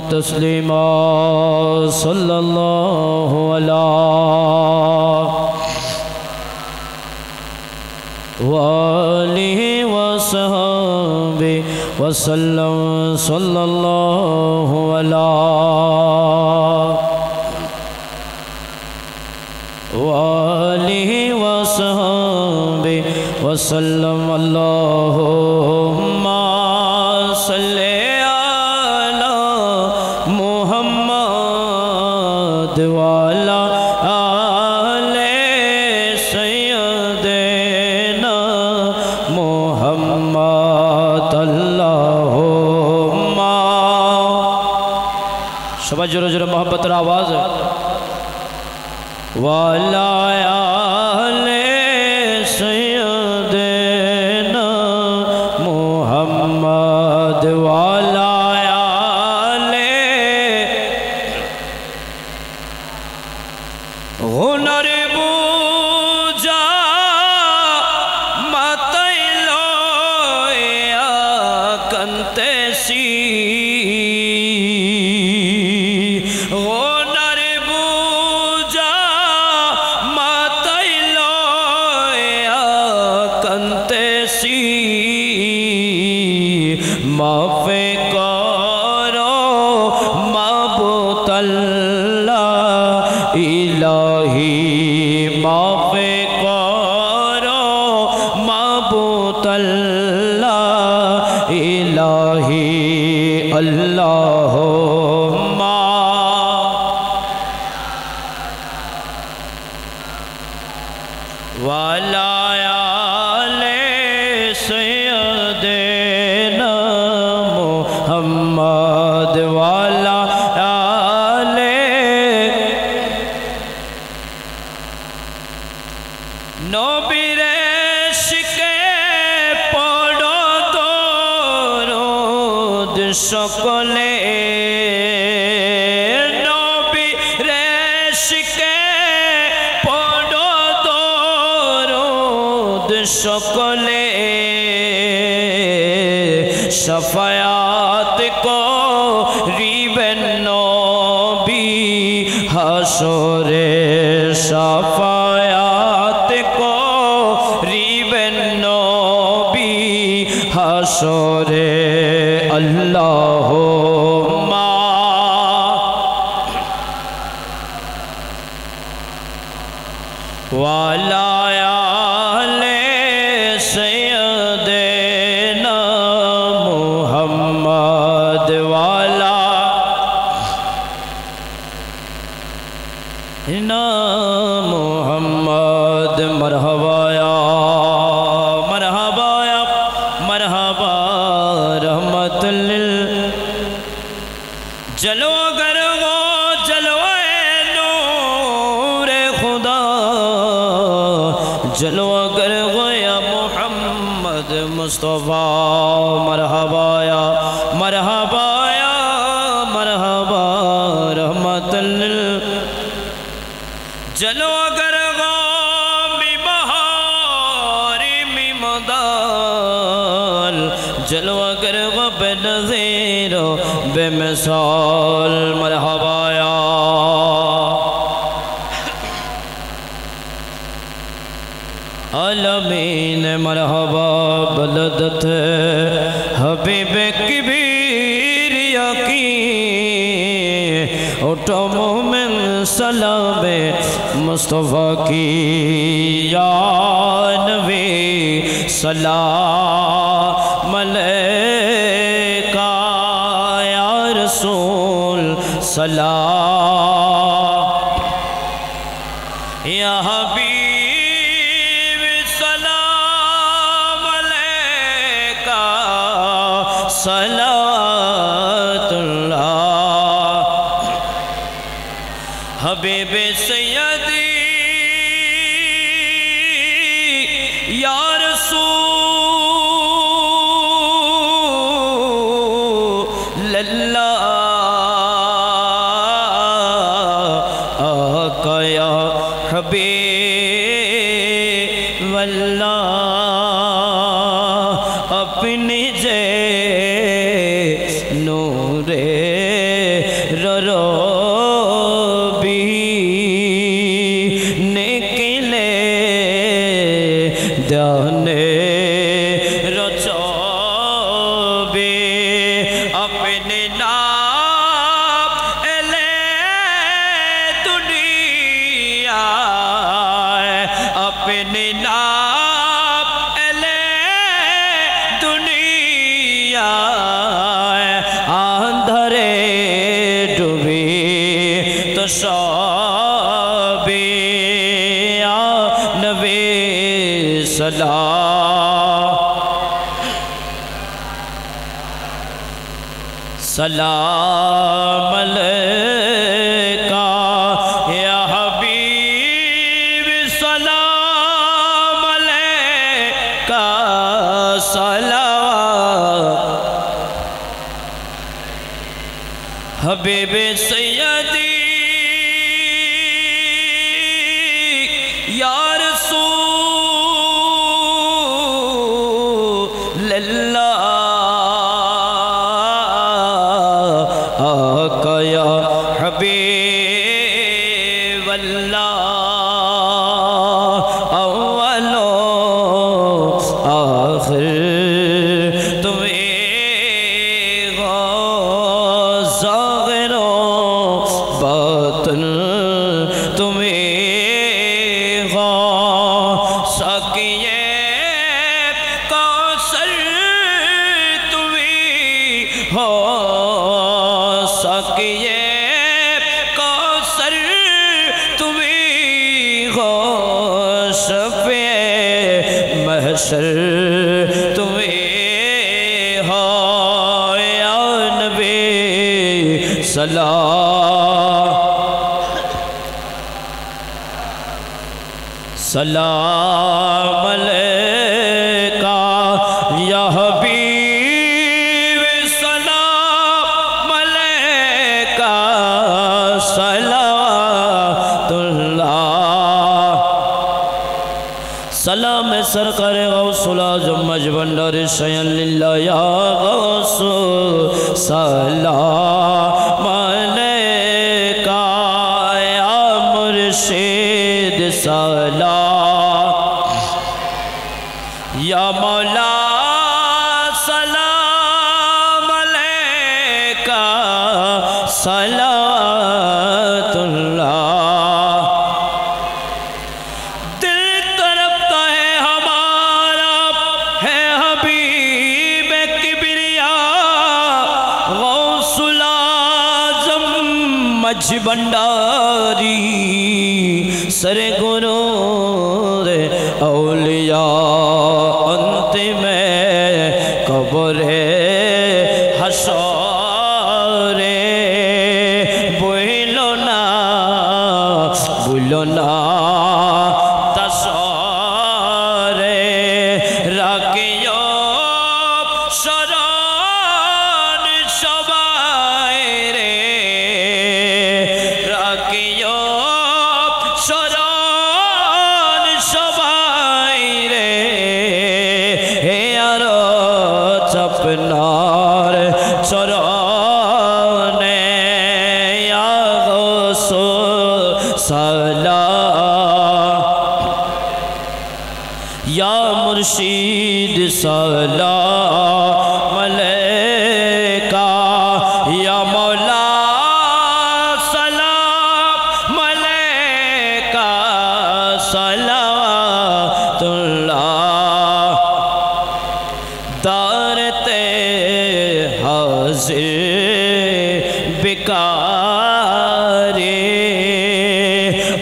تسلیما صلی اللہ علیہ وآلہ وصحبہ وسلم صلی اللہ علیہ وآلہ وصحبہ وسلم اللہم صلی علی محمد وعلی آل سیدنا محمد اللہم سبا جرو جرو محبت را آواز ہے وعلی آل سیدنا محمد وعلی آل ہنر بوجا ماتیلو یا کنتیسی ہنر بوجا ماتیلو یا کنتیسی معافی کرو معبود اللہ الہی معافی کرو معبود اللہ الہی اللہم وعلی آل سیدنا محمد وعلی آل نبی'r ইশকে পড়ো দরুদ সকলে নবীর ইশকে পড়ো দরুদ সকলে شفاعت করিবেন নবী হাসরে شفاعت করিবেন নবী হাসরে আল্লাহুম্মা ওয়ালা আলে سیدنا محمد والا محمد مرحبا یا مرحبا یا مرحبا رحمت جلو گر وہ جلوہ نور خدا جلو گر وہ یا محمد مصطفیٰ مرحبا یا مرحبا یا مرحبا رحمت جلو گر غامی بہاری مدال جلو گر غب نظیر بے مثال مرحبا یا عالمین مرحبا بلدت حبیب کبیر یقین اٹھو مومن سلام مصطفیٰ کی یا نبی سلام علیکہ یا رسول سلام یا حبیب صلاة اللہ حبیب سیدی یا رسول اللہ آقا یا حبیب اللہ اپنی جے نور اپنے نام لے دنیا اپنے نام لے دنیا اندھرے ڈوبی تو شابی نبی سلام علیکہ یا حبیب سلام علیکہ صلوات حبیب سیدی یا رسول اللہ آقا یا حبیب اللہ اول و آخر تمہیں ظاہر و باطن تمہیں ساقیے کوثر تمہیں ہو ساقیے کوثر تمہیں ہو شفیع محشر تمہیں ہو یا نبی سلام علیکہ یا حبیب سلام علیکہ صلوات اللہ سلام سرکار غوث العظم مجبندر شیئن للہ یا غوث سلام علیکہ یا مرشد سلام یا مولا سلام علیکہ صلوات اللہ دل تڑپتا ہے ہمارا ہے حبیب کبریاء غوث العظم مجبنداری سر گرود اولیاء انت میں قبر حشر بھولو نا تصور راکیو شران شبائر راکیو شران شبائر یارو چپنار چران یا غوث سلام یا مرشد سلام علیکہ یا مولا سلام علیکہ صلوات اللہ دارتے حاضر بکاری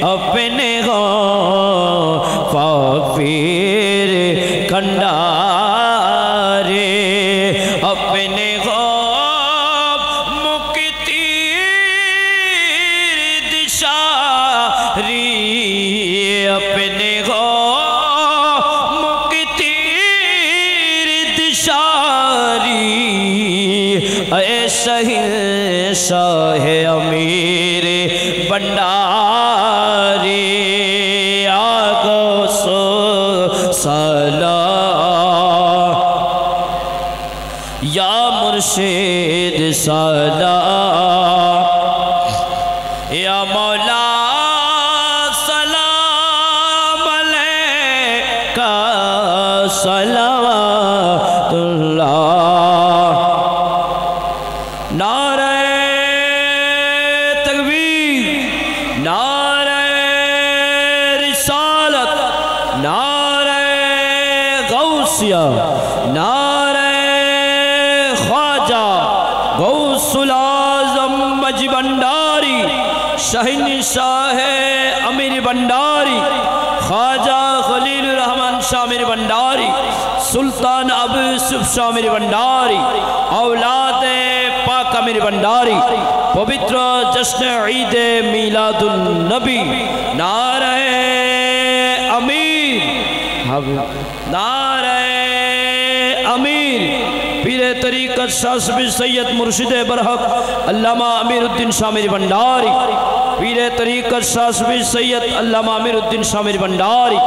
اپنے پاپیر کھنڈارے اپنے مکتیر دشاری اپنے مکتیر دشاری اے شہنشاہ امیر بنڈاری غوث سلام یا مرشد سلام یا مولا سلام علیکہ صلوات اللہ نعرہ تکبیر، نعرہ رسالت، نعرہ غوثیہ، نعرہ خواجہ غوث العظم مجھ بنڈاری، شہنشاہ امیر بنڈاری، خواجہ خلیل الرحمن شاہ امیر بنڈاری، سلطان ابو یوسف شاہ امیر بنڈاری، اولاد پاک امیر بنڈاری، پوتر جشن عید میلاد النبی، نعرہ امیر، نعرہ امیر، پیر طریقت شاہ صفی سید مرشد برحق علامہ امیر الدین شاہ امیر بنڈاری، پیر طریقت شاہ صفی سید علامہ امیر الدین شاہ امیر بنڈاری،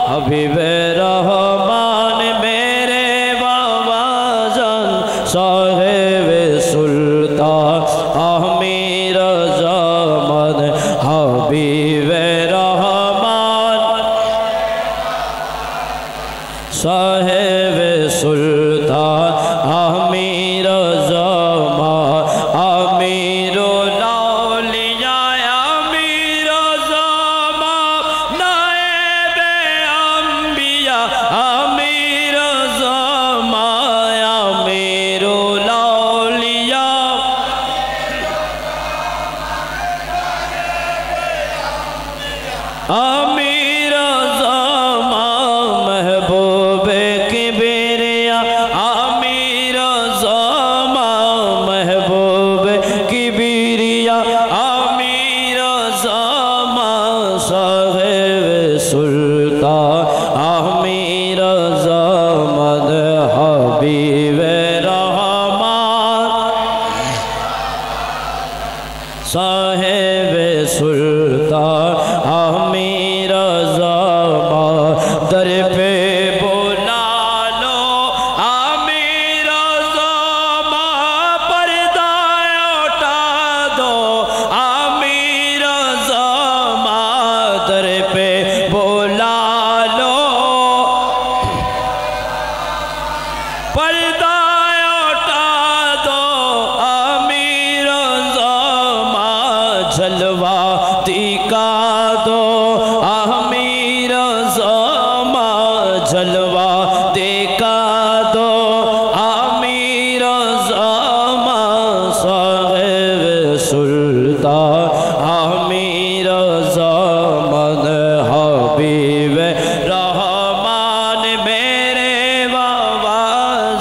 حبیب رحمان میرے بابا جان صاحب سلطان امیر زمان، حبیب رحمان صاحب سلطان امیر زمان، امیر الاولیاء امیر زمان، نائب انبیاء امیر زمان، امیر الاولیاء امیر زمان، محبوب کبریا امیر زمان، محبوب کبریا امیر زمان، صاحب سلطان امیر زمان، حبیب رحمان صاحب سلطان امیر زمان، در پہ بلا لو امیر زمان، پردہ اٹھا دو امیر زمان، در پہ بلا لو پردہ اٹھا دو امیر زمان، جلوہ دکھا دو امیر زمان، جلوہ دکھا دو امیر زمان، صاحب سلطان امیر زمان، حبیب رحمان میرے بابا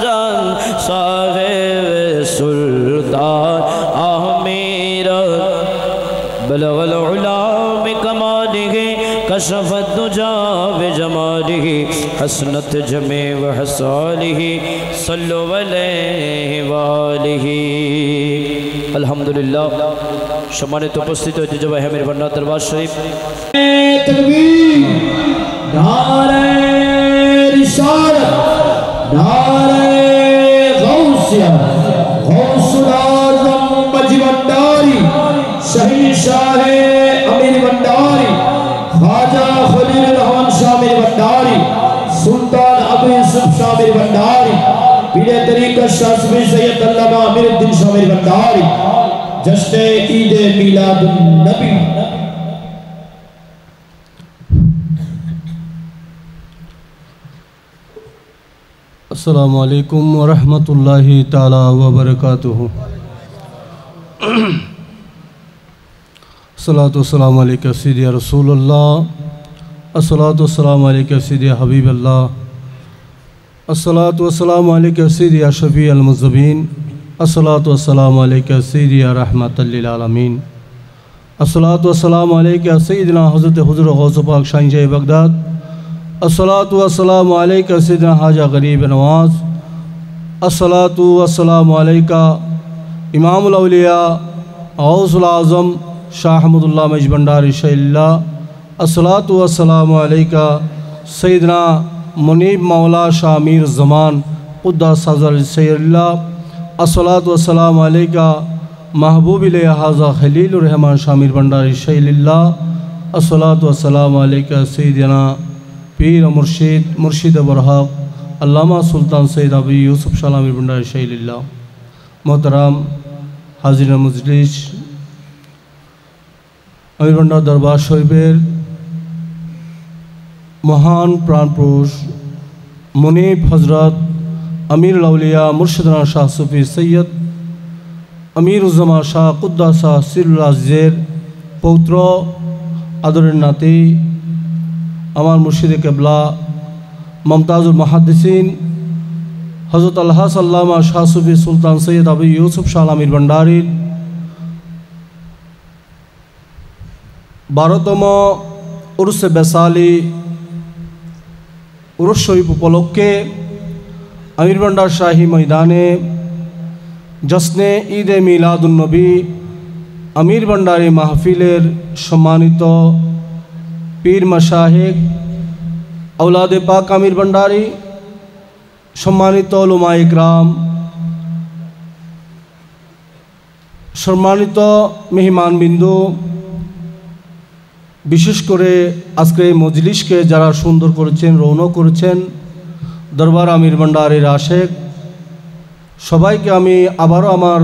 جان صاحب سلطان امیر، بلغ العلا بکمالہ، کشف الدجا بجمالہ، حسنت جمیع وحسالہ، صلو علیہ وآلہ۔ الحمدللہ، সম্মানিত উপস্থিত হয়েছে জবাই হামির ভান্ডার দরবার শরীফ। تکبیر، نعرہ رسالت، نعرہ غوثیہ، غوث العظم مجھ بنڈاری، شہنشاہ امیر بنڈاری، خواجہ خلیل الرحمن شاہ امیر بنڈاری، سلطان ابو یوسف شاہ امیر بنڈاری، پیر طریقت شاہ صفی سید علامہ امیر الدین شاہ امیر بنڈاری، جشن عید میلاد النبی۔ السلام علیکم ورحمۃ اللہ تعالی وبرکاتہ۔ الصلاۃ والسلام علیکہ سیدی رسول اللہ، الصلاۃ والسلام علیکہ سیدی حبیب اللہ، الصلاۃ والسلام علیکہ سیدی شفیع المذنبین، الصلاۃ والسلام علیکہ سیدی رحمۃ للعالمین، الصلاۃ والسلام علیکہ سیدنا حضرت حضور غوث پاک شاہنشاہ بغداد، الصلاۃ والسلام علیکہ سیدنا حاجہ غریب نواز، الصلاۃ والسلام علیکہ امام الاولیاء غوث العظم شاہ احمد اللہ مجھ بنڈاری شاہ اللہ، الصلاۃ والسلام علیکہ سیدنا منیب مولا شاہ امیر زمان قدس سر سید اللہ، الصلاۃ والسلام علیکہ محبوب لہٰذا خلیل الرحمن شاہ امیر بنڈاری شاہ اللہ، الصلاۃ والسلام علیکہ سیدنا پیر مرشد برحق علامہ سلطان سید ابو یوسف شاہ امیر بنڈاری شاہ اللہ۔ محترم হাজিরা মজলিস, আমির ভান্ডার দরবার শরীফের মহান প্রাণপুরুষ মুনিব হজরত আমির আউলিয়া মুর্শিদানা শাহ সুফি সৈয়দ আমির উজ্জামা শাহ কুদ্দাসা সিরুল আজিজের পৌত্র আদরের নাতি আমার মুর্শিদে কেবলা মমতাজুল মুহাদ্দিসিন হজরত আল্লাহ সাল্লামা শাহ সুফি সুলতান সৈয়দ আবু ইউসুফ শাহ আমির ভান্ডারীর 12তম উরুসে বেসালি উরুস শরীফ উপলক্ষে আমির ভান্ডার শাহী ময়দানে জশ্নে ঈদ এ মিলাদুন্নবী আমির ভান্ডারী মাহফিলের সম্মানিত পীর মাশায়েখ আওলাদে পাক আমির ভান্ডারী, সম্মানিত উলামা ইকরাম, সম্মানিত মেহমানবিন্দু, বিশেষ করে আজকে এই মজলিসকে যারা সুন্দর করেছেন, রৌনক করেছেন, দরবার আমির ভান্ডারীর আশেক সবাইকে আমি আবারও আমার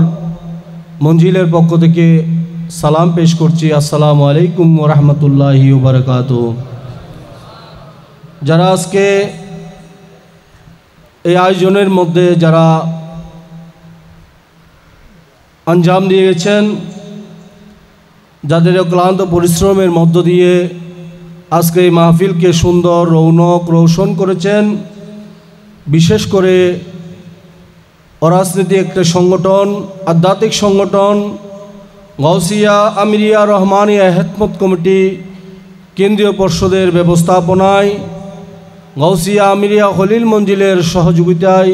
মঞ্জিলের পক্ষ থেকে সালাম পেশ করছি। আসসালামু আলাইকুম ওয়া রাহমাতুল্লাহি ওয়া বারাকাতুহু। যারা আজকে এই আয়োজনের মধ্যে যারা আঞ্জাম দিয়ে গেছেন, যাদের ক্লান্ত পরিশ্রমের মধ্য দিয়ে আজকে এই মাহফিলকে সুন্দর রৌনক রৌশন করেছেন, বিশেষ করে অরাজনৈতিক একটা সংগঠন, আধ্যাত্মিক সংগঠন গাউসিয়া আমিরিয়া রহমানিয়া হেদমত কমিটি কেন্দ্রীয় পর্ষদের ব্যবস্থাপনায় গাউসিয়া আমিরিয়া খলিল মঞ্জিলের সহযোগিতায়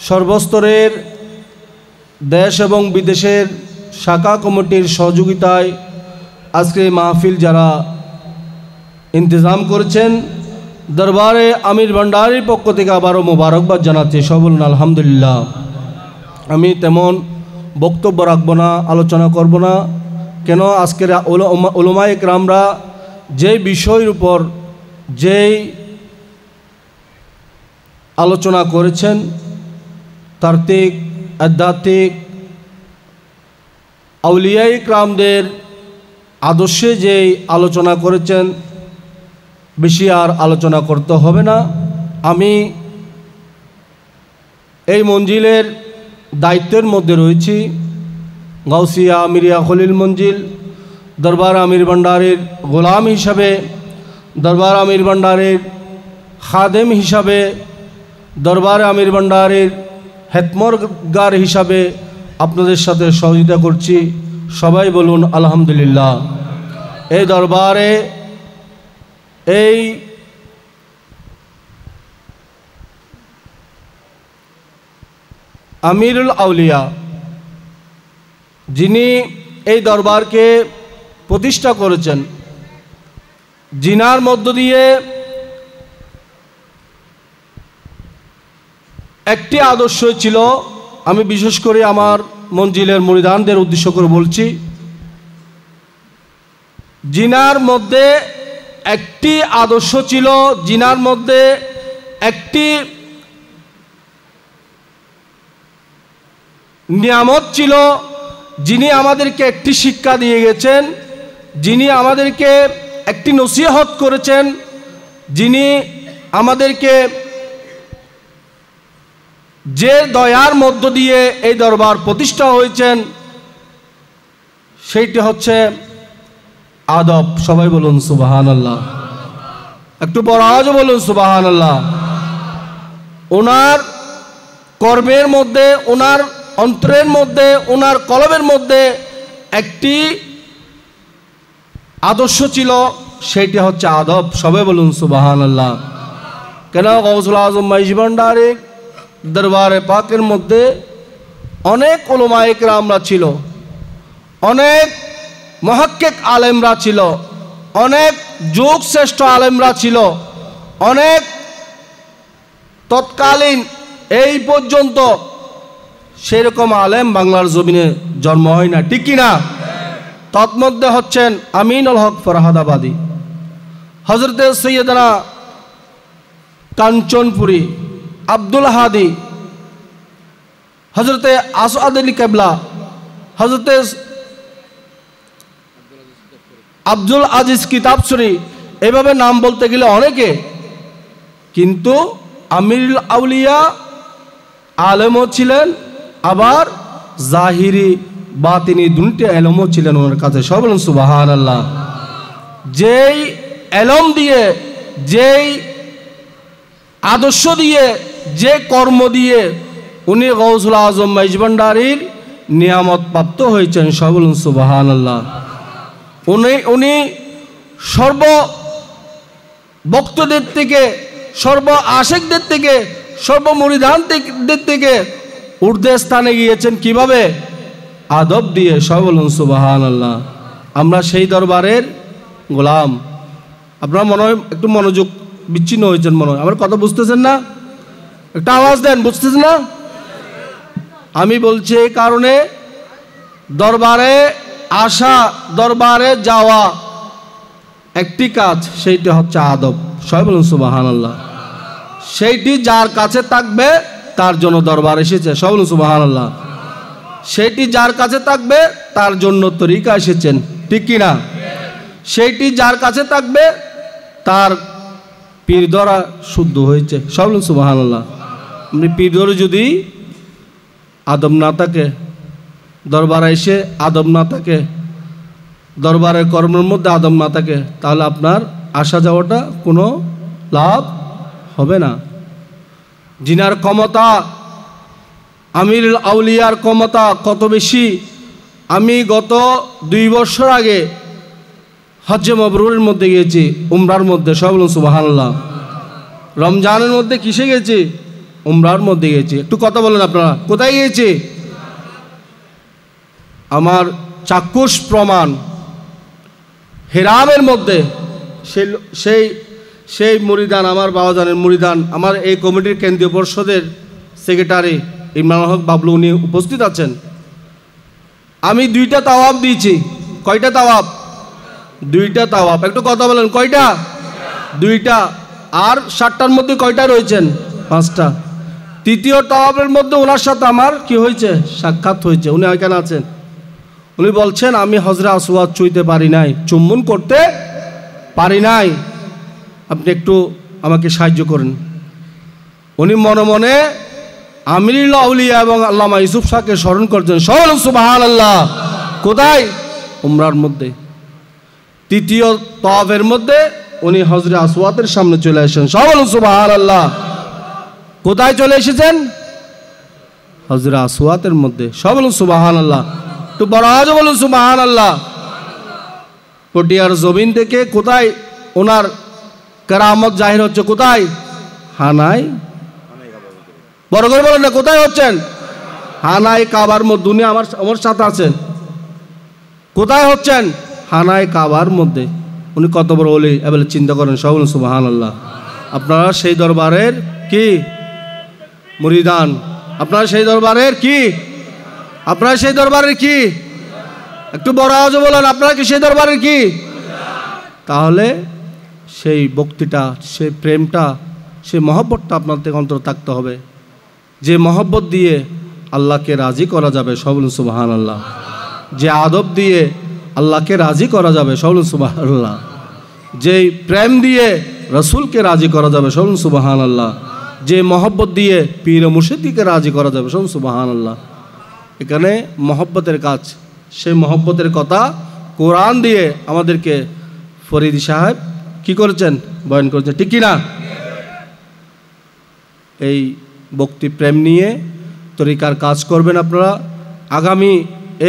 সর্বস্তরের দেশ এবং বিদেশের শাখা কমিটির সহযোগিতায় আজকে মাহফিল যারা ইন্তজাম করেছেন, দরবারে আমির ভান্ডারীর পক্ষ থেকে আবারও মোবারকবাদ জানাচ্ছি। সব বলুন আলহামদুলিল্লাহ। আমি তেমন বক্তব্য রাখবো না, আলোচনা করব না, কেন আজকের উলামা ইকরামরা যে বিষয়ের উপর যেই আলোচনা করেছেন, তাত্ত্বিক আধ্যাত্মিক আউলিয়া ইকরামদের আদর্শে যেই আলোচনা করেছেন, বেশি আর আলোচনা করতে হবে না। আমি এই মঞ্জিলের দায়িত্বের মধ্যে রয়েছি। গাউসিয়া আমিরিয়া খলিল মঞ্জিল দরবার আমির ভান্ডারীর গোলাম হিসাবে, দরবার আমির ভান্ডারীর খাদেম হিসাবে, দরবার আমির ভান্ডারীর হেতমরগার হিসাবে আপনাদের সাথে সহযোগিতা করছি। সবাই বলুন আলহামদুলিল্লাহ। এই দরবারে এই আমিরুল আউলিয়া যিনি এই দরবারকে প্রতিষ্ঠা করেছেন, জিনার মধ্য দিয়ে একটি আদর্শ ছিল, আমি বিশেষ করে আমার মঞ্জিলের মুরিদানদের উদ্দেশ্য করে বলছি, জিনার মধ্যে একটি আদর্শ ছিল, জিনার মধ্যে একটি নিয়ামত ছিল, যিনি আমাদেরকে একটি শিক্ষা দিয়ে গেছেন, যিনি আমাদেরকে একটি নসিহত করেছেন, যিনি আমাদেরকে যে দয়ার মধ্য দিয়ে এই দরবার প্রতিষ্ঠা হয়েছেন, সেইটি হচ্ছে আদব। সবাই বলুন সুবহানাল্লাহ। একটু বড় আওয়াজে বলুন সুবহানাল্লাহ। ওনার কর্মের মধ্যে, ওনার অন্তরের মধ্যে, ওনার কলবের মধ্যে একটি আদর্শ ছিল, সেইটি হচ্ছে আদব। সবাই বলুন সুবহানাল্লাহ। কেন গাউসুল আজম মাইজ ভান্ডারী দরবারে পাকের মধ্যে অনেক উলামা ইকরামরা ছিল, অনেক মুহাক্কিক আলেমরা ছিল, অনেক যুগ শ্রেষ্ঠ আলেমরা ছিল, অনেক তৎকালীন এই পর্যন্ত সেরকম আলেম বাংলার জমিনে জন্ম হয় না, ঠিক কিনা? তৎমধ্যে হচ্ছেন আমিনুল হক ফরহাদাবাদী, হজরতে সৈয়দনা কাঞ্চনপুরী, আব্দুল হাদি, হজরতে আসাদ আলী কেবলা, হযরতে আব্দুল আজিজ কিতাবসরি, এভাবে নাম বলতে গেলে অনেকে, কিন্তু আমিরুল আউলিয়া আলেমও ছিলেন, আবার জাহিরি বাতিনি দুটি এলমও ছিলেন ওনার কাছে। সব বলুন সুবহানাল্লাহ। যেই এলম দিয়ে, যেই আদর্শ দিয়ে, যে কর্ম দিয়ে উনি গৌসুল আজম মাইজভান্ডারীর নিয়ামত প্রাপ্ত হয়েছেন। সব বলুন সুবহানাল্লাহ। উনি সর্ব ভক্তদের থেকে, সর্ব আশেকদের থেকে, সর্ব মুরিদানদের থেকে ঊর্ধ্বে স্থানে গিয়েছেন কিভাবে? আদব দিয়ে। সব বলুন সুবহানাল্লাহ। আমরা সেই দরবারের গোলাম। আপনারা মনে হয় একটু মনোযোগ বিচ্ছিন্ন হয়েছেন, মনে হয় আমার কথা বুঝতেছেন না? একটা আওয়াজ দেন, বুঝতেছেন না? আমি বলছি এই কারণে, দরবারে আসা, দরবারে যাওয়া একটি কাজ, সেইটা হচ্ছে আদব। সবাই বলুন সুবহানাল্লাহ। সেইটি যার কাছে থাকবে তার জন্য দরবার এসেছে। সবাই বলুন সুবহানাল্লাহ। সেইটি যার কাছে থাকবে তার জন্য তরিকা এসেছেন, ঠিক কি না? সেইটি যার কাছে থাকবে তার পীর ধরা শুদ্ধ হয়েছে। সবাই বলুন সুবহানাল্লাহ। আপনি পীর ধরে যদি আদব না থাকে, দরবারে এসে আদব না থাকে, দরবারের কর্মের মধ্যে আদব না থাকে, তাহলে আপনার আসা যাওয়াটা কোনো লাভ হবে না। জিনার ক্ষমতা, আমিরুল আউলিয়ার ক্ষমতা কত বেশি! আমি গত 2 বছর আগে হজ্জে মাবরুরের মধ্যে গিয়েছি, উমরার মধ্যে। সব বলুন সুবহানাল্লাহ। রমজানের মধ্যে কিসে গেছি? উমরার মধ্যে গিয়েছি। একটু কথা বলেন আপনারা, কোথায় গিয়েছি? আমার চাক্ষুষ প্রমাণ হেরামের মধ্যে। সেই মুরিদান, আমার বাবাজানের মুরিদান, আমার এই কমিটির কেন্দ্রীয় পরিষদের সেক্রেটারি ইমরান হক বাবলু, উনি উপস্থিত আছেন। আমি 2টা তাওয়াফ দিয়েছি। কয়টা তাওয়াফ? 2টা তাওয়াফ। একটু কথা বলেন, কয়টা? 2টা। আর 7টার মধ্যে কয়টা রয়েছেন? 5টা। তৃতীয় তাওয়াফের মধ্যে ওনার সাথে আমার কি হয়েছে? সাক্ষাৎ হয়েছে। উনি ওইখানে আছেন। উনি বলছেন আমি হজরে আসওয়াদ ছুঁইতে পারি নাই, চুম্বন করতে পারি নাই, আপনি একটু আমাকে সাহায্য করেন। উনি মনে মনে আমিরুল আউলিয়া এবং আল্লামা ইউসুফ শাহকে স্মরণ করছেন। সবাই সুবহানাল্লাহ। কোথায়? উমরার মধ্যে। তৃতীয় তাওয়াফের মধ্যে উনি হজরে আসওয়াদের সামনে চলে এসেছেন। সবাই সুবহানাল্লাহ। কোথায় চলে এসেছেন? হজরে আসওয়াদের মধ্যে। সবাই সুবহানাল্লাহ। তো বড় আওয়াজে বলুন সুবহানাল্লাহ। পটিয়ার জমিন থেকে কোথায় ওনার কেরামত জাহির হচ্ছে? কোথায়? হানায়। বড় করে বলেন না, কোথায় হচ্ছেন? হানায় কাবার মধ্যে। উনি আমার সাথে আছেন। কোথায় হচ্ছেন? হানায় কাবার মধ্যে। উনি কত বড় ওলি এবারে চিন্তা করেন। সব বলুন সুবহানাল্লাহ। আপনারা সেই দরবারের কি মুরিদান? আপনারা সেই দরবারের কি? আপনারা সেই দরবারের কি? একটু বড় আওয়াজে বলেন, আপনারা কি সেই দরবারের কি? তাহলে সেই ভক্তিটা, সেই প্রেমটা, সেই মহব্বতটা আপনাদের অন্তরে থাকতে হবে, যে মহব্বত দিয়ে আল্লাহকে রাজি করা যাবে। সব বলুন সুবহানাল্লাহ। যে আদব দিয়ে আল্লাহকে রাজি করা যাবে। সব বলুন সুবহানাল্লাহ। যেই প্রেম দিয়ে রসুলকে রাজি করা যাবে। সব বলুন সুবহানাল্লাহ। যে মহব্বত দিয়ে পীর মুর্শিদকে রাজি করা যাবে। সব সুবহানাল্লাহ। এখানে মহব্বতের কাজ, সেই মহব্বতের কথা কোরআন দিয়ে আমাদেরকে ফরিদি সাহেব কি করেছেন? বয়ান করেছেন, ঠিক কিনা? এই ভক্তি প্রেম নিয়ে তরিকার কাজ করবেন আপনারা। আগামী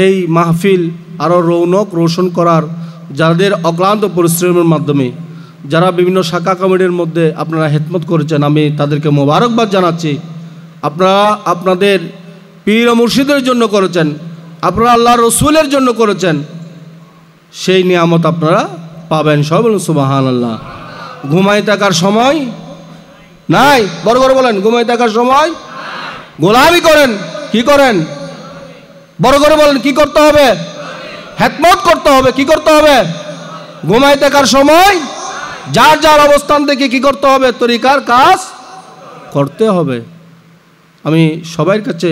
এই মাহফিল আরও রৌনক রোশন করার, যাদের অক্লান্ত পরিশ্রমের মাধ্যমে যারা বিভিন্ন শাখা কমিটির মধ্যে আপনারা খেদমত করেছেন, আমি তাদেরকে মোবারকবাদ জানাচ্ছি। আপনারা আপনাদের পীর ও মুর্শিদের জন্য করেছেন, আপনারা আল্লাহ রসুলের জন্য করেছেন, সেই নিয়ামত আপনারা পাবেন। সবাই বলুন সুবহানাল্লাহ। ঘুমাই থাকার সময় নাই। বড় বড় বলেন, ঘুমাই থাকার সময় গোলামি করেন। কি করেন? বড় করে বলেন, কি করতে হবে? খেদমত করতে হবে। কি করতে হবে? ঘুমাই থাকার সময় যার যার অবস্থান থেকে কি করতে হবে? তরিকার কাজ করতে হবে। আমি সবার কাছে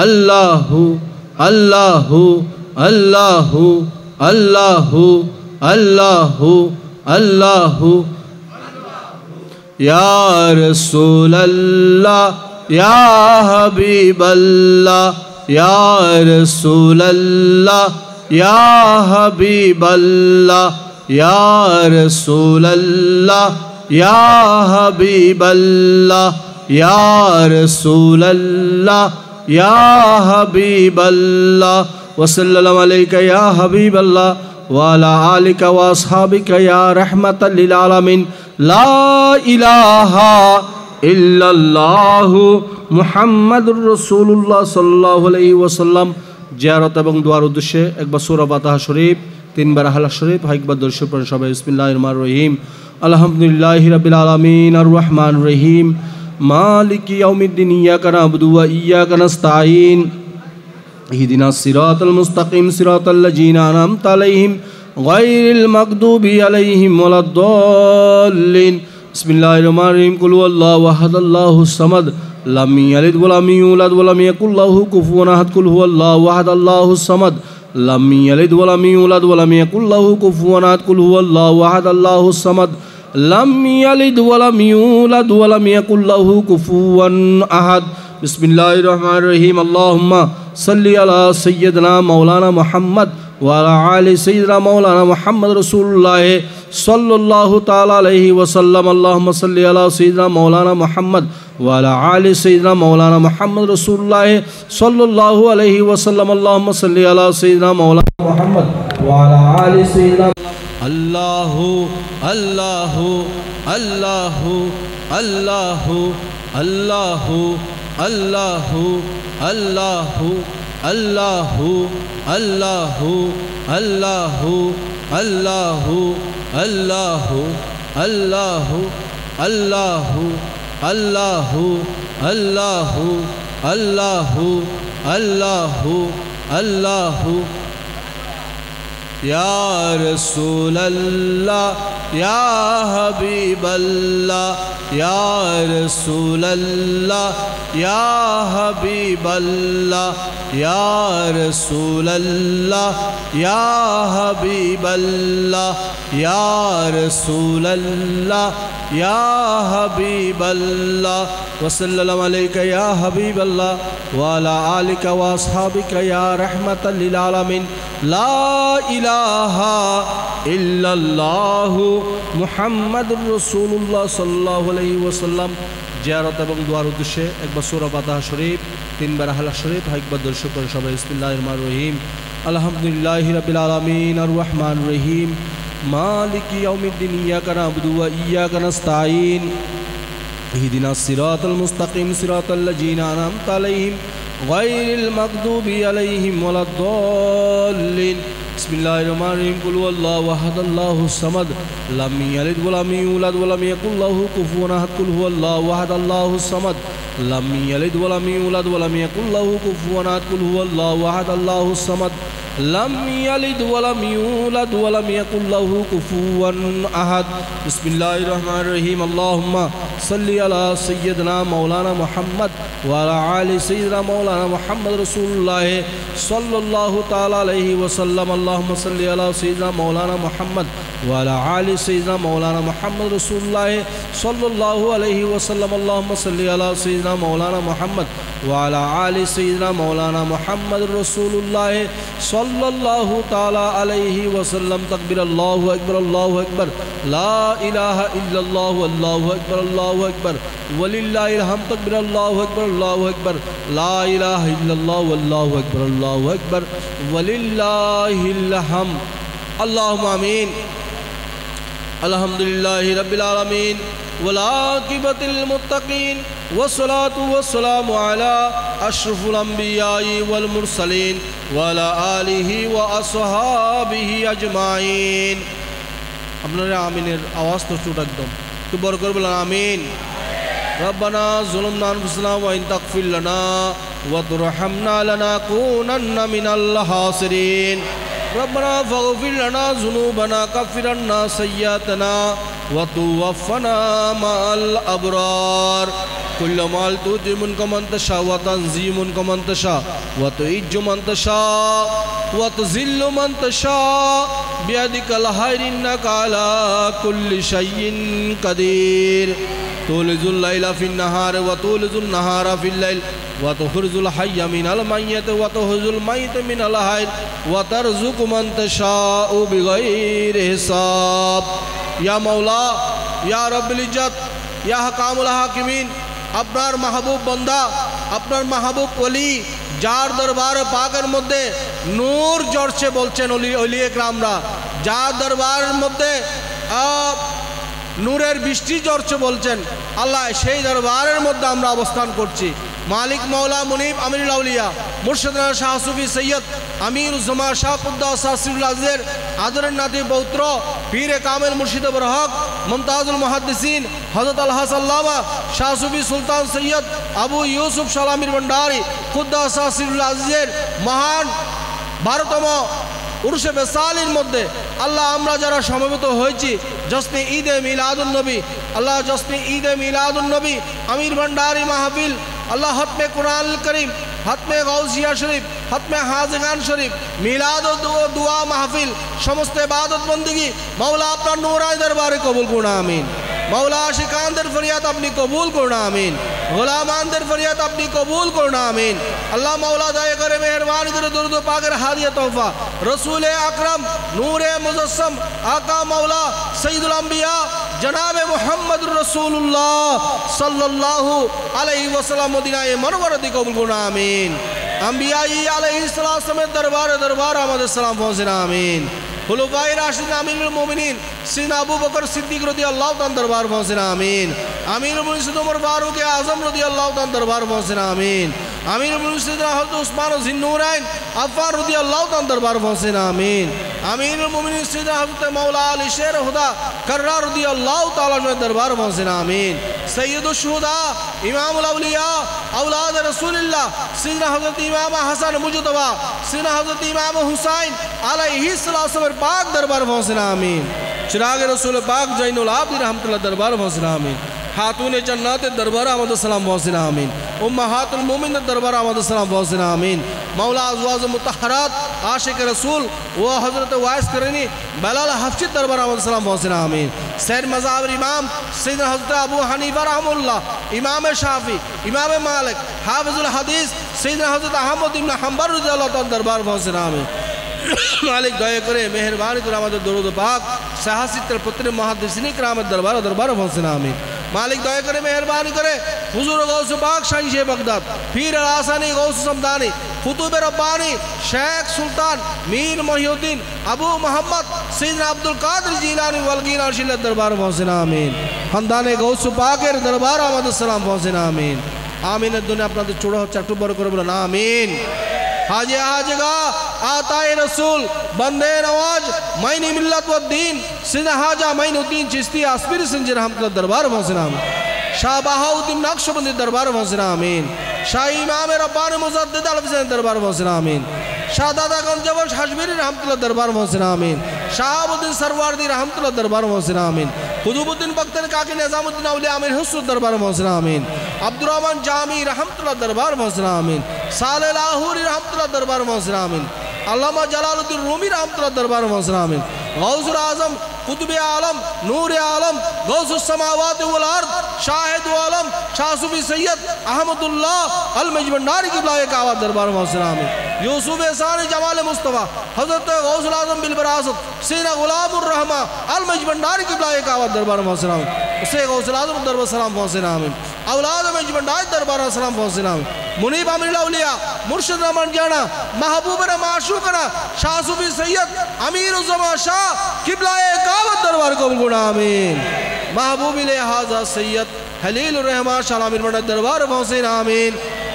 अल्लाहु अल्लाहु अल्लाहु अल्लाहु अल्लाहु अल्लाहु या रसूल अल्लाह या हबीब अल्लाह या रसूल अल्लाह या हबीब अल्लाह या रसूल अल्लाह या हबीब अल्लाह या रसूल अल्लाह या हबीब अल्लाह वसल्लल्लाहु अलैका या हबीब अल्लाह वाला आलिका व अस्हाबिका या रहमतल लिल आलमीन ला इलाहा इल्लल्लाहु मुहम्मदुर रसूलुल्लाह सल्लल्लाहु अलैहि वसल्लम जियारत এবং দোয়ার উদ্দেশ্যে একবার সূরা ফাতিহা শরীফ তিনবার হালা শরীফ একবার দরুদ শরীফ পড়েন সবাই বিসমিল্লাহির রহমানির রহিম আলহামদুলিল্লাহি রাব্বিল আলামিন আর রহমানির রহিম মালিকি ইয়াউমিদ্দিন ইয়াকা না'বুদু ওয়া ইয়াকা নাস্তাঈন ইহদিনাস সিরাতাল মুস্তাকিম সিরাতাল্লাযীনা আন'আমতা আলাইহিম গায়রিল মাগদুবি আলাইহিম ওয়ালাদ-দাল্লিন বিসমিল্লাহির রহমানির রহিম কুল হুয়াল্লাহু আহাদ আল্লাহুস সামাদ লাম ইয়ালিদ ওয়া লাম ইউলাদ ওয়া লাম ইয়াকুল লাহু কুফুওয়ান আহাদ কুল হুয়াল্লাহু আহাদ আল্লাহুস সামাদ লাম ইয়ালিদ ওয়া লাম ইউলাদ ওয়া লাম ইয়াকুল লাহু কুফুওয়ান আহাদ কুল হুয়াল্লাহু আহাদ আল্লাহুস সামাদ লাম ইয়ালিদ ওয়া লাম ইউলাদ ওয়া লাম ইয়াকুল লাহু কুফুওয়ান আহাদ বিসমিল্লাহির রহমানির রহিম আল্লাহুম্মা সাল্লি আলা সাইয়্যিদিনা মাওলানা মুহাম্মদ ওয়া আলা আলি সাইয়্যিদিনা মাওলানা মুহাম্মদ রাসূলুল্লাহ সাল্লাল্লাহু তাআলা আলাইহি ওয়াসাল্লাম আল্লাহুম্মা সাল্লি আলা সাইয়্যিদিনা মাওলানা মুহাম্মদ ওয়া আলা আলি সাইয়্যিদিনা মাওলানা মুহাম্মদ রাসূলুল্লাহ সাল্লাল্লাহু আলাইহি ওয়াসাল্লাম আল্লাহুম্মা সাল্লি আলা সাইয়্যিদিনা মাওলানা মুহাম্মদ ওয়া আলা আলি সাইয়্যিদিনা আল্লাহু আল্লাহু আল্লাহু আল্লাহু আল্লাহু আল্লাহু আল্লাহু আল্লাহু আল্লাহু আল্লাহু আল্লাহু আল্লাহু আল্লাহু আল্লাহু আল্লাহু আল্লাহু আল্লাহু আল্লাহু আল্লাহু या रसूल अल्लाह या हबीब अल्लाह या रसूल अल्लाह या हबीब अल्लाह या रसूल अल्लाह या हबीब अल्लाह या रसूल अल्लाह या हबीब अल्लाह वसल्लल्लाहु अलैका या हबीब अल्लाह वाला आलिका व अस्हाबिका या रहमतल लिल आलमीन ला इलाहा इल्लल्लाहु मुहम्मदुर रसूलुल्लाह सल्लल्लाहु अलैहि वसल्लम জিয়ারত এবং দোয়ার উদ্দেশ্যে একবার সূরা ফাতিহা শরীফ তিনবার হালা শরীফ একবার দর্শক করে সবাই বিসমিল্লাহির রহমানির রহিম আলহামদুলিল্লাহি রাব্বিল আলামিন আর রহমানির রহিম মালিকি ইয়াউমিদ্দিন ইয়াকা না'বুদু ওয়া ইয়াকা নাস্তাঈন ইহদিনাস সিরাতাল মুস্তাকিম সিরাতাল্লাযীনা আন'আমতা আলাইহিম গায়রিল মাগদুবি আলাইহিম ওয়ালাদ-দাল্লিন বিসমিল্লাহির রহমানির রহিম কুল হুয়াল্লাহু আহাদ আল্লাহুস সামাদ লাম ইয়ালিদ ওয়া লাম ইউলাদ ওয়া লাম ইয়াকুল লাহু কুফুওয়ান আহাদ কুল হুয়াল্লাহু আহাদ আল্লাহুস সামাদ লাম ইয়ালিদ ওয়া লাম ইউলাদ ওয়া লাম ইয়াকুল লাহু কুফুওয়ান আহাদ কুল হুয়াল্লাহু আহাদ আল্লাহুস সামাদ লাম ইয়ালিদ ওয়া লাম ইউলাদ ওয়া লাম ইয়াকুল লাহু কুফুওয়ান আহাদ বিসমিল্লাহির রহমানির রহিম আল্লাহুম্মা সাল্লি আলা সাইয়্যিদিনা মাওলানা মুহাম্মদ ওয়া আলা আলি সাইয়্যিদিনা মাওলানা মুহাম্মদ রাসূলুল্লাহ সাল্লাল্লাহু তাআলা আলাইহি ওয়াসাল্লাম আল্লাহুম্মা সাল্লি আলা সাইয়্যিদিনা মাওলানা মুহাম্মদ ওয়া আলা আলি সাইয়্যিদিনা মাওলানা মুহাম্মদ রাসূলুল্লাহ সাল্লাল্লাহু আলাইহি ওয়াসাল্লাম আল্লাহুম্মা সাল্লি আলা সাইয়্যিদিনা মাওলানা মুহাম্মদ ওয়া আলা আলি সাইয়্যিদিনা মাওলানা মুহাম্মদ রাসূলুল্লাহ সাল্লাল্লাহু তাআলা আলাইহি ওয়াসাল্লাম তাকবীর আল্লাহু আকবার লা ইলাহা ইল্লাল্লাহু আল্লাহু আকবার ওয়ালিল্লাহিল হামদ তাকবীর আল্লাহু আকবার লা ইলাহা ইল্লাল্লাহু আল্লাহু আকবার ওয়ালিল্লাহিল হামদ আল্লাহুম্মা আমিন আলহামদুলিল্লাহি রাব্বিল আলামিন ওয়াল আকিবাতুল মুত্তাকিন والصلاة والسلام على أشرف الأنبياء والمرسلين وعلى آله وأصحابه أجمعين আপনারা আমিনের আওয়াজ তো ছোট একদম একটু বড় করে বলেন আমিন ربنا ظلمنا أنفسنا وإن تغفر لنا وترحمنا لنكونن من الخاسرين ربنا فاغفر لنا ذنوبنا كفر عنا سيئاتنا وتوفنا مع الأبرار कुल्ल माल तुति मुनका मन तशा व तंज़ी मुनका मन तशा व तुइज्जु मन तशा व तुज़िल्लु मन तशा बियदिकल खैर इन्नका अला कुल्लि शैइन कदीर तुलिजुल लैला फिन नहार व तुलिजुन नहारा फिल लैल व तुखरिजुल हय्य मिनल मय्यत व तुखरिजुल मय्यत मिनल हय्य व तरज़ुक़ु मन तशाउ बिगैरि हिसाब। या मौला या रब्बुल इज्जत या हकामुल हाकिमीन আপনার মাহবুব বান্দা আপনার মাহবুব ওলি যার দরবার পাকের মধ্যে নূর ঝরছে বলছেন ওলি একরামরা যার দরবারের মধ্যে নূরের বৃষ্টি ঝরছে বলছেন আল্লাহ সেই দরবারের মধ্যে আমরা অবস্থান করছি। মালিক মৌলা মুনিব আমিরুল আউলিয়া মুর্শিদনা শাহ সুফি সৈয়দ আমিরুজ্জামা শাহ কুদ্দাস সিরুল আজের আদরের নাতি পৌত্র পীরে কামেল মুর্শিদ বরহক মুমতাজুল মুহাদ্দিসিন হযরত আল হাসাল্লামা শাহ সুফি সুলতান সৈয়দ আবু ইউসুফ সালামির ভণ্ডারী কুদ্দাস সিরুল আজের মহান 12তম উরুসে বেসালির মধ্যে আল্লাহ আমরা যারা সমবেত হয়েছি জশ্নে ঈদে মিলাদুন নবী আল্লাহ জশ্নে ঈদে মিলাদুন নবী আমির ভণ্ডারী মাহফিল আল্লাহ হতমে কুরআনুল করিম হতমে গাউসিয়া শরীফ হতমে হাজিগান শরীফ মিলাদ ও দুয়া মাহফিল সমস্ত ইবাদত বندگی মওলা আপনার নূরানি দরবারে কবুল করুন আমিন। মওলা আশিকানদের ফরিয়াদ আপনি কবুল করুন আমিন। গোলামানদের ফরিয়াদ আপনি কবুল করুন আমিন। আল্লাহ মওলা দয়া করে মেহেরবানি করে দরুদ পাকের হাদিয়া তোহফা রসুল আকরাম নূরে মুজস্সম আকা মওলা সৈয়দুল আম্বিয়া जनाब मोहम्मद रसूलुल्लाह सल्लल्लाहु अलैहि वसल्लम मदीनाए मनवरती कबूल करना आमीन। अंबियाई अलैहिस्सलाम दरबार दरबार आमद सलाम पहुँचना आमीन। खुलफाए राशिदीन अमीरुल मोमिनीन सैयदना अबू बकर सिद्दीक रज़ियल्लाहु ताला दरबार पहुँचना आमीन। अमीरुल मुमिनीन उमर फारूक आज़म रज़ियल्लाहु ताला दरबार पहुँचना आमीन। अमीरुल मुमिनीन हज़रत उस्मान ज़िन्नूरैन अफ़्फ़ान रज़ियल्लाहु ताला दरबार पहुँचना आमीन। अमीरुल मुमिनीन सैयदना हज़रत मौला अली शेर खुदा कर्रार रज़ियल्लाहु ताला अन्हु दरबार पहुँचना आमीन। सय्यदुश शुहदा इमामुल औलिया औलाद रसूलिल्लाह सैयदना हज़रत इमाम हसन मुजतबा सैयदना हज़रत इमाम हुसैन अलैहिस्सलाम पाक दरबार पहुँचना आमीन। चिराग रसूल पाक जैनुल आबिदीन रहमतुल्लाह दरबार पहुँचना आमीन। खातून जन्नत दरबार आमद सलाम पहुँचना आमीन। उम्महातुल मोमिन दरबार आमद सलाम पहुँचना आमीन। मौला अज़वाज मुतहरात आशिक रसूल व हज़रत वाइस करनी बलाल हफ्सी दरबार आमद सलाम पहुँचना आमीन। सैर मज़ाहिर इमाम सैयदना हज़रत अबू हनीफा रहमतुल्लाह इमाम शाफी इमाम मालिक हाफिजुल हदीस सैयदना हज़रत अहमद इब्न हंबल रज़ियल्लाहु ताला दरबार पहुँचना आमीन। मालिक दया करे मेहरबानी करे आमद दरूद पाक साहसितर पुत्र मुहद्दिसिन किराम दरबार दरबार पहुँचना आमीन। मालिक दया करे मेहरबानी करे हुजूर गौस पाक शाही बगदाद पीर आसानी गौस समदानी खुतूब रब्बानी शेख सुल्तान मीर मोहिउद्दीन अबू मोहम्मद सैयदना अब्दुल कादिर जीलानी वलगीना शिल्लत दरबार पहुँचना आमीन। खानदाने गौस पाकेर दरबार आमद सलाम पहुँचना आमीन। आमीन दुनिया अपना तो चूड़ा चट्टू बर कर बोला आमीन। हाजे हाजगा आताए रसूल बंदे नवाज मैनी मिल्लत व दीन सैयदना हाजा मैनुद्दीन चिश्ती आसफिर संजर रहमतुल्लाह दरबार पहुँचना आमीन। शाह बहाउद्दीन नक्शबंदी दरबार पहुँचना आमीन। शाह इमाम रब्बानी मुजद्दिद अलफ़ज़ैन दरबार पहुँचना आमीन। शाह दादा गंजवश हशमीरी रहमतुल्लाह दरबार पहुँचना आमीन। शाहाबुद्दीन सरवारदी रहमतुल्लाह दरबार पहुँचना आमीन। कुतुबुद्दीन बख्तर काकी निज़ामुद्दीन औलिया आमिर हुस्न दरबार पहुँचना आमीन। अब्दुर्रहमान जामी रहमतुल्लाह दरबार पहुँचना आमीन। साले लाहौरी रहमतुल्लाह दरबार पहुँचना आमीन। अल्लामा जलालुद्दीन रूमी रहमतुल्लाह दरबार पहुँचना आमीन। गौसुल आज़म कुतुब आलम नूर आलम गौसुस समावात वल अर्द शाहिद आलम शाह सूफी सैयद अहमदुल्लाह अल मजबंडारी क़िबला काबा दरबार पहुँचना आमीन। यूसुफ एहसानी जमाल मुस्तफ़ा हज़रत गौसुल आज़म बिल बरासत सैयदना गुलामुर रहमा अल मजबंडारी क़िबला काबा दरबार पहुँचना आमीन। उसे गौसुल आज़म दरबार सलाम पहुँचना आमीन। औलाद मजबंडारी दरबार सलाम पहुँचना आमीन। मुनीब अमीरुल औलिया मुर्शिद रहमान जाना महबूब न माशूकना शाह सूफी सैयद अमीरुज़्ज़मा शाह क़िबला काबा दरबार कबूल करना आमीन। महबूब लिहाजा सैयद हलील रहमान शाह अमीर मंडल दरबार पहुँचना आमीन।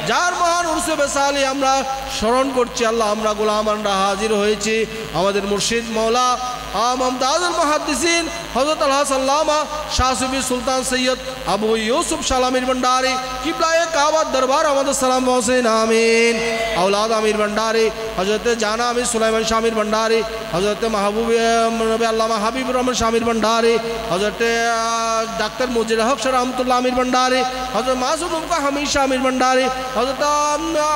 जार महान उर्स হিসেবে সালি আমরা স্মরণ করছি। আল্লাহ আমরা গোলাম আমরা হাজির হয়েছি আমাদের মুর্শিদ মৌলা মুমতাজুল মুহাদ্দিসিন হযরত আল্লাহ সাল্লামা শাহ সুফি সুলতান সৈয়দ আবু ইউসুফ শালামির ভंडारी কিবলায়ে কাবা দরবার আমাদের সালাম হোসেন আমিন। औलाद आमिर भंडारी हज़रत जाना आमिर सुलाइमान शामिर भंडारी हज़रत महबूब नबी अल्लामा हबीब रहमान शामिर भंडारी हज़रत डॉक्टर मुजिर हक रहमतुल्लाह आमिर भंडारी हज़रत मासूम उनका हमीद शामिर भंडारी हज़रत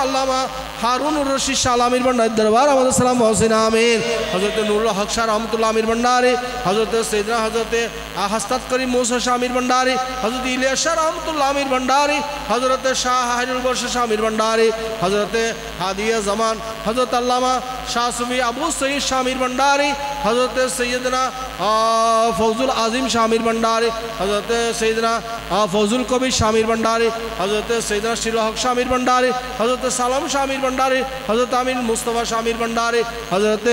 अल्लामा हारून रशीद शाह आमिर भंडारी दरबार अहमद सलाम मोहसिन आमीन हज़रत नूरुल हक शाह रहमतुल्लाह आमिर भंडारी हज़रत सैयदना हज़रत हस्तात करीम मूसा शाह आमिर भंडारी हज़रत इलियास शाह रहमतुल्लाह आमिर भंडारी हज़रत शाह हाजिर बख्श शाह आमिर भंडारी हज़रत हादिया जमान हज़रत अल्लामा शाह सुफी अबू सईद शाह आमिर भंडारी हज़रत सैयदना फौजुल आज़िम शाह आमिर भंडारी हज़रत सैयदना फौजुल कबीर शाह आमिर भंडारी हज़रत सैयदना शिल हक शाह आमिर भंडारी हज़रत सलाम शाह आमिर भंडारी हज़रत आमिर मुस्तफ़ा शाह आमिर भंडारी हज़रत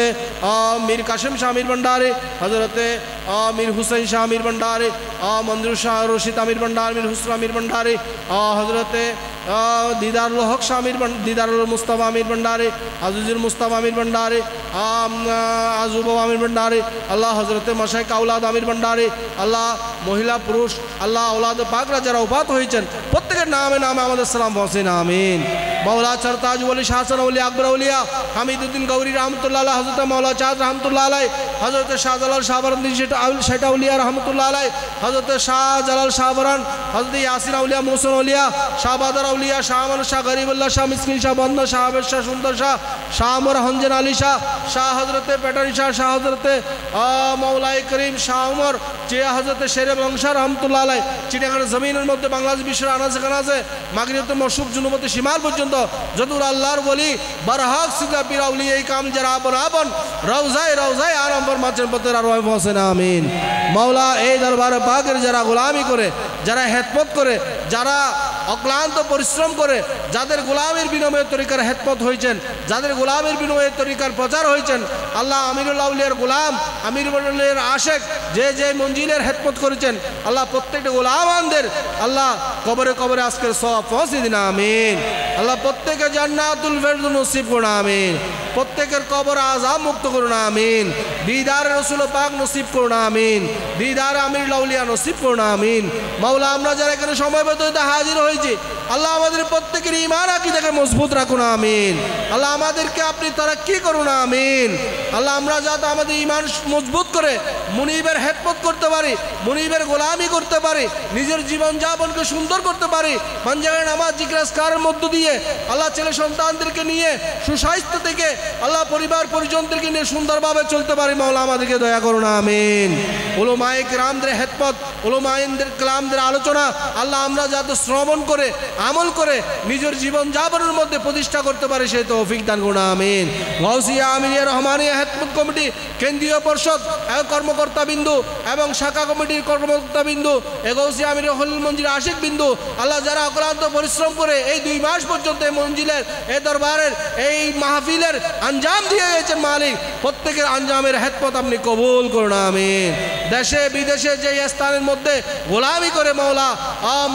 मीर कासिम शाह आमिर भंडारी हज़रत मीर हुसैन शाह आमिर भंडारी मंजूर शाह रशीद आमिर भंडारी मीर हुसैन आमिर भंडारी हज़रत दीदारुल हक शाह आमिर दीदारुल मुस्तफ़ा आमिर भंडारी अज़ीज़ुल मुस्तफ़ा आमिर भंडारी आज़ूब आमिर भंडारी अल्लाह हज़रत मशाइख औलाद आमिर भंडारी अल्लाह महिला पुरुष अल्लाह औलाद पाकरा जरा उपात হয়েছেন প্রত্যেকের নামে নামে আমাদের সালাম হোসেন আমিন। मौला सरताज वली शासन वली अकबर औलिया हमीदुद्दीन गौरी रहमतुल्लाह अलैह हज़रत मौला चाँद रहमतुल्लाह अलैह हज़रत शाहजलाल शाहबरंदी शेटा औलिया रहमतुल्लाह अलैह हज़रत शाहजलाल शाहबरन हज़रत यासिन औलिया मोहसिन औलिया शाह बदर औलिया शाह अमन शाह गरीबुल्लाह शाह मिस्किन शाह बंदा शाह आबिद शाह सुंदर शाह शाह अमर हंजन अली शाह शाह हज़रत पैटर्न शाह शाह हज़रत मौलाए करीम शाह उमर जे हज़रत शेर बंशा रहमतुल्लाह अलैह चिड़ियाखाना ज़मीনের মধ্যে বাংলাদেশ বিশ্বের আনাচে কানাচে মাগরিব মশরুব জুনুবতে শিমাল পর্যন্ত যদুর আল্লাহর বলি বারহাক সিদা পীর আউলিয়া এই কাম যারা আপন আপন রওজায়ে রওজায়ে আরাম ফরমাচ্ছেন পথের আরওয়াহ হোসেন আমিন। মাওলা এই দরবারে পাকের যারা গোলামি করে যারা হেদমত করে যারা অক্লান্ত পরিশ্রম করে যাদের গোলামের বিনিময়ে তরিকার হেদমত হয়েছেন যাদের গোলামের বিনিময়ে তরিকার প্রচার হয়েছেন আল্লাহ আমিরুল আউলিয়ার গোলাম আমিরুল আউলিয়ার আশেক যে যে মঞ্জিলের হেদমত করেছেন আল্লাহ প্রত্যেকটা গোলামানদের আল্লাহ কবরে কবরে আজকের সওয়াব পৌঁছে দিন আমিন। আল্লাহ প্রত্যেকে জান্নাতুল ফেরদৌস নসিব করুন আমিন। প্রত্যেকের কবর আযাব মুক্ত করুন আমিন। দিদারে রাসূল পাক নসিব করুন আমিন। দিদারে আমিরুল আউলিয়া নসিব করুন আমিন। মাওলা আমরা যারা এখানে সময়মতো হাজির হয়েছি আল্লাহ আমাদের প্রত্যেকের ঈমান আকীদাকে মজবুত রাখুন আমিন। আল্লাহ আমাদেরকে আপনি তারাক্কি করুন আমিন। আল্লাহ আমরা যাতে আমাদের ঈমান মজবুত করে মুনিবের হেদমত করতে পারি মুনিবের গোলামি করতে পারি নিজের জীবন যাপনকে সুন্দর করতে পারি পাঞ্জাবের নামাজ জিকির আজকারের মধ্য দিয়ে আল্লাহ ছেলে সন্তানদেরকে নিয়ে সুস্বাস্থ্য থেকে আল্লাহ পরিবার পরিজনদেরকে নিয়ে সুন্দরভাবে চলতে পারি মাওলা আমাদেরকে দয়া করুন আমিন। উলামায়ে কিরামদের হেদমত উলামায়েদের কালামদের আলোচনা আল্লাহ আমরা যাতে শ্রবণ করে আমল করে নিজের জীবন যাপনের মধ্যে প্রতিষ্ঠা করতে পারি সেই তৌফিক দান করুন আমিন। গাউসিয়া আমিনিয়া রহমানিয়া হেদমত কমিটি কেন্দ্রীয় পরিষদ এবং কর্মকর্তা বিন্দু এবং শাখা কমিটির কর্মকর্তা বিন্দু গাউসিয়া আমির হলিল মঞ্জিল আশিক বিন্দু আল্লাহ যারা অক্লান্ত পরিশ্রম করে এই 2 মাস পর্যন্ত এই মঞ্জিলের এই দরবারের এই মাহফিলের আঞ্জাম দিয়ে গেছেন মালিক প্রত্যেকের আঞ্জামের হেদমত আপনি কবুল করুন আমিন। দেশে বিদেশে যে স্থানের মধ্যে গোলামি করে মাওলা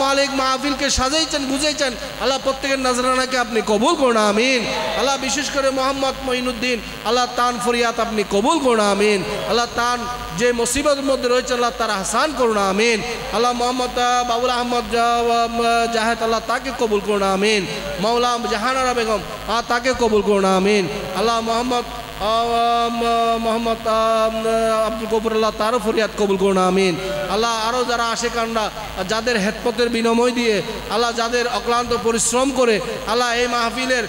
মালিক মাহফিলকে সাজাইছেন বুঝাইছেন আল্লাহ প্রত্যেকের নজরানাকে আপনি কবুল করুন আমিন। আল্লাহ বিশেষ করে মোহাম্মদ মঈনুদ্দিন আল্লাহ তান ফরিয়াদ আপনি কবুল করুন আমিন। আল্লাহ তান যে মুসিবতের মধ্যে রয়েছে আল্লাহ তার আহসান করুন আমিন। আল্লাহ মোহাম্মদ বাবুল আহমদ জাহেদ আল্লাহ তাকে কবুল করুন আমিন। মাওলা জাহানারা বেগম তাকে কবুল করুন আমিন। আল্লাহ মোহাম্মদ আব্দুল কবুর আল্লাহ তারও ফরিয়াদ কবুল করুন আমিন। আল্লাহ আরও যারা আশেকানরা যাদের হেদমতের বিনিময় দিয়ে আল্লাহ যাদের অক্লান্ত পরিশ্রম করে আল্লাহ এই মাহফিলের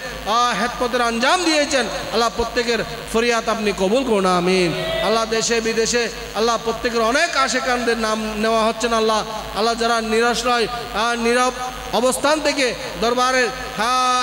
হেদমতের আঞ্জাম দিয়েছেন আল্লাহ প্রত্যেকের ফরিয়াদ আপনি কবুল করুন আমিন। আল্লাহ দেশে বিদেশে আল্লাহ প্রত্যেকের অনেক আশেকানদের নাম নেওয়া হচ্ছেন আল্লাহ আল্লাহ যারা নিরাশ্রয় নীরব অবস্থান থেকে দরবারের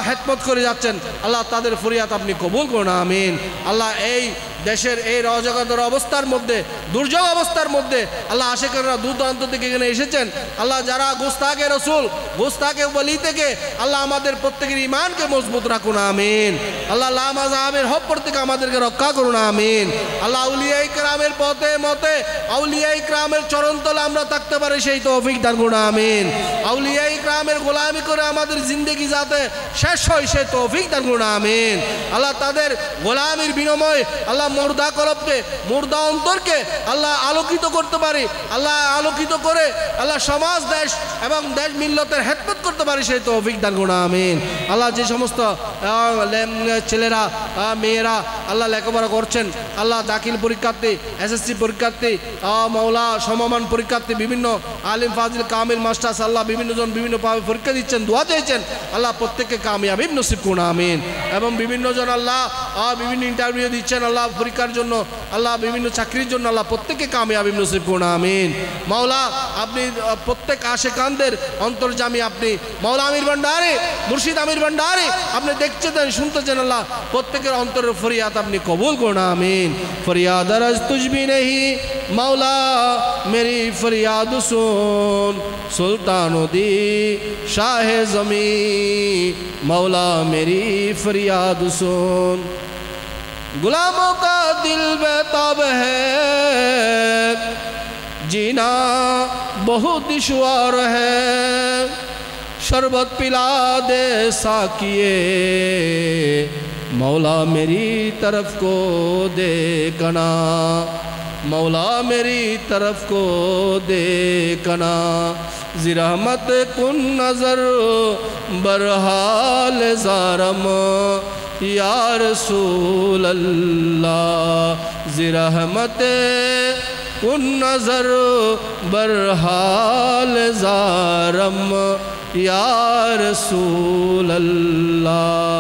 হেদমত করে যাচ্ছেন আল্লাহ তাদের ফরিয়াদ আপনি কবুল করুন আমিন। আল্লাহ এই দেশের এই অজগতর অবস্থার মধ্যে, দুর্যোগ অবস্থার মধ্যে আল্লাহ আশেকেরা দূর দূরান্ত থেকে এখানে এসেছেন। আল্লাহ যারা গুস্তাকে রসুল, গুস্তাকে বলি থেকে আল্লাহ আমাদের প্রত্যেকের ইমানকে মজবুত রাখুন, আমিন। আল্লাহ লামাজামের হপ্পর থেকে আমাদেরকে রক্ষা করুন, আমিন। আল্লাহ আউলিয়া ইকরামের পথে মতে, আউলিয়া ইকরামের চরণতলে আমরা থাকতে পারি সেই তৌফিক দান করুন, আমিন। আউলিয়া ইকরামের গোলামি করে আমাদের জিন্দেগি যাতে শেষ হয় সেই তৌফিক দান করুন, আমিন। আল্লাহ তাদের গোলামির বিনিময়ে আল্লাহ মুর্দা কলবকে, মুর্দা অন্তরকে আল্লাহ আলোকিত করতে পারি, আল্লাহ আলোকিত করে আল্লাহ সমাজ, দেশ এবং দেশ মিল্লতের হেদমত করতে পারি সেই তৌফিক দান করুন, আমিন। আল্লাহ যে সমস্ত ছেলেরা মেয়েরা আল্লাহ লেখাপড়া করছেন, আল্লাহ দাখিল পরীক্ষার্থী, এসএসসি পরীক্ষার্থী, মাওলা সমমান পরীক্ষার্থী, বিভিন্ন আলিম ফাজিল কামিল মাস্টার্স আল্লাহ বিভিন্ন জন বিভিন্ন পরীক্ষা দিচ্ছেন, দোয়া চাইছেন, আল্লাহ প্রত্যেককে কামিয়াবি নসিব করুন, আমিন। এবং বিভিন্ন জন আল্লাহ বিভিন্ন ইন্টারভিউ দিচ্ছেন আল্লাহ পরীক্ষার জন্য, আল্লাহ বিভিন্ন চাকরির জন্য, আল্লাহ প্রত্যেককে কামিয়াবি নসিব করুন, আমিন। মাওলা আপনি প্রত্যেক আশেকানদের অন্তর্জামী, আপনি মাওলা আমির ভান্ডারী, মুর্শিদ আমির ভান্ডারী আপনি দেখছেন, শুনতেছেন, আল্লাহ প্রত্যেকের অন্তরের ফরিয়াদ আপনি কবুল করুন, আমিন। ফরিয়াদ আরজ তুজবি নেহি मौला मेरी फरियाद सुन, सुल्तानो दी शाह ज़मी मौला मेरी फरियाद सुन। गुलामों का दिल बेताब है, जीना बहुत दुश्वार है, शरबत पिला दे साकिए मौला मेरी तरफ को देखना, मौला मेरी तरफ को देखना। ज़िरहमत कुन नज़र बरहाल ज़ारम या रसूल अल्लाह, ज़िरहमत कुन नज़र बरहाल ज़ारम या रसूल अल्लाह।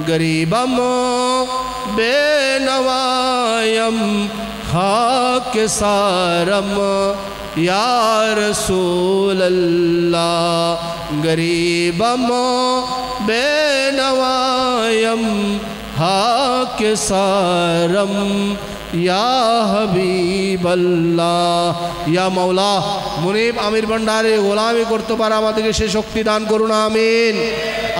गरीबम बेनवायम खाक सारम या रसूल अल्लाह, गरीबम बेनवायम खाक सारम या हबीब अल्लाह। या मौला मुनीब आमिर भंडारे गोलामी करते पारा आमादेरके से शक्ति दान करुन, आमीन।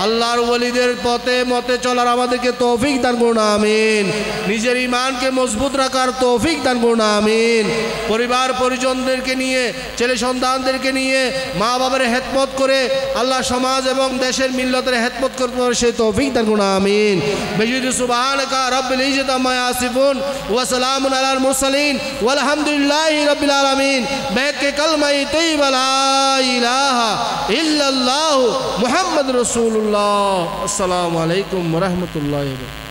আল্লাহর ওলিদের পথে মতে চলার আমাদেরকে তৌফিক দান করুন, আমিন। নিজের ঈমানকে মজবুত রাখার তৌফিক দান করুন, আমিন। পরিবার পরিজনদেরকে নিয়ে, ছেলে সন্তানদেরকে নিয়ে মা বাবার খেদমত করে আল্লাহ সমাজ এবং দেশের মিল্লতের খেদমত করতে পারে সেই তৌফিক দান করুন, আমিন। বিজুদি সুবহানাকা রাব্বিল ইজ্জাতি আম্মা ইয়াসিফুন ওয়া সালামুন আলাল মুরসালিন ওয়াল হামদুলিল্লাহি রাব্বিল আলামিন। বেকে কালমা তাইয়্যিবা লা ইলাহা ইল্লাল্লাহু মুহাম্মাদুর রাসূলুল্লাহ। আসসালামু আলাইকুম ওয়া রাহমাতুল্লাহি ওয়া বারাকাতুহু।